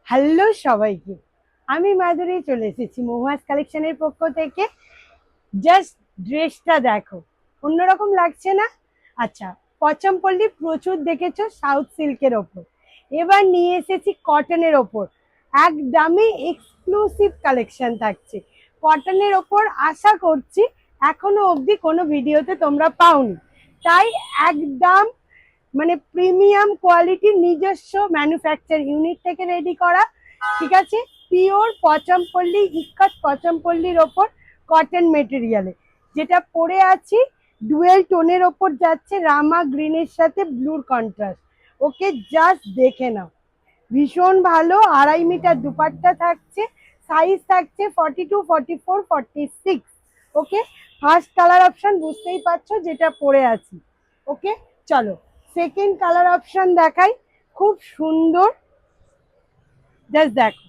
Hello সবাইকে, আমি মাধুরী চলে এসেছি মহুয়াস কালেকশনের পক্ষ থেকে। জাস্ট ড্রেসটা দেখো, অন্যরকম লাগছে না? আচ্ছা, পচমপল্লি প্রচুর দেখেছো সাউথ সিল্কের ওপর, এবার নিয়ে এসেছি কটনের ওপর। একদমই এক্সক্লুসিভ কালেকশন থাকছে কটনের ওপর। আশা করছি এখনো অবধি কোনো ভিডিওতে তোমরা পাওনি, তাই একদম মানে প্রিমিয়াম কোয়ালিটির নিজস্ব ম্যানুফ্যাকচার ইউনিট থেকে রেডি করা। ঠিক আছে, পিওর পচমপল্লি, ইক্কাত পচমপল্লির ওপর কটন মেটেরিয়ালে যেটা পরে আছি, ডুয়েল টোনের ওপর যাচ্ছে, রামা গ্রিনের সাথে ব্লুর কন্ট্রাস্ট। ওকে, জাস্ট দেখে নাও, ভীষণ ভালো। 2.5 মিটার দুপাট্টা থাকছে, সাইজ থাকছে 42, 44, 46। ওকে, ফার্স্ট কালার অপশন বুঝতেই পারছো যেটা পরে আছি। ওকে, চলো সেকেন্ড কালার অপশন দেখাই, খুব সুন্দর। জাস্ট দেখো,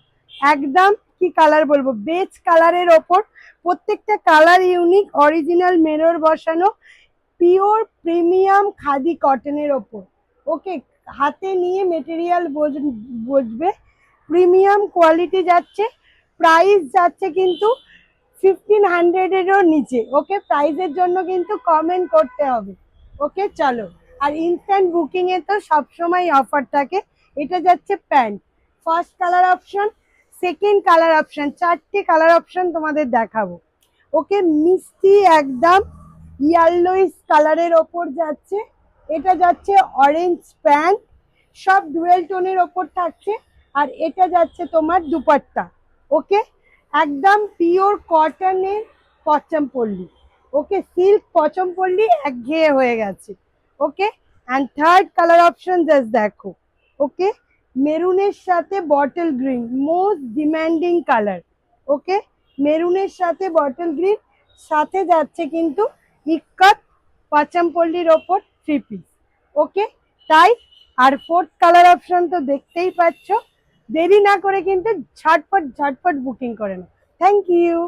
একদম কি কালার বলবো, বেজ কালারের ওপর, প্রত্যেকটা কালার ইউনিক, অরিজিনাল মিরর বসানো, পিওর প্রিমিয়াম খাদি কটনের ওপর। ওকে, হাতে নিয়ে মেটেরিয়াল বুঝবে, প্রিমিয়াম কোয়ালিটি যাচ্ছে। প্রাইস যাচ্ছে কিন্তু 1500-এরও নিচে। ওকে, প্রাইসের জন্য কিন্তু কমেন্ট করতে হবে। ওকে, চলো। আর ইনস্ট্যান্ট বুকিং এ তো সবসময় অফার থাকে। এটা যাচ্ছে pant, first colour option, second colour option, 4টে কালার অপশন তোমাদের দেখাবো। ওকে, মিষ্টি একদম ইয়েলোইশ কালারের ওপর যাচ্ছে, এটা যাচ্ছে অরেঞ্জ প্যান্ট, সব ডুয়েল টোনের ওপর থাকছে। আর এটা যাচ্ছে তোমার দুপাট্টা। ওকে, একদম পিওর কটনের পচমপল্লি। ওকে, সিল্ক পচমপল্লি একঘেয়ে হয়ে গেছে। Okay, and third colour option just দেখো। ওকে, মেরুনের সাথে bottle green, most demanding colour. Okay, মেরুনের সাথে বটল গ্রিন, সাথে যাচ্ছে কিন্তু ইক্কাত পচমপল্লির ওপর 3 পিস। ওকে, তাই আর ফোর্থ কালার অপশন তো দেখতেই পাচ্ছ। দেরি না করে কিন্তু ঝটপট ঝটপট বুকিং করে নাও। Thank you.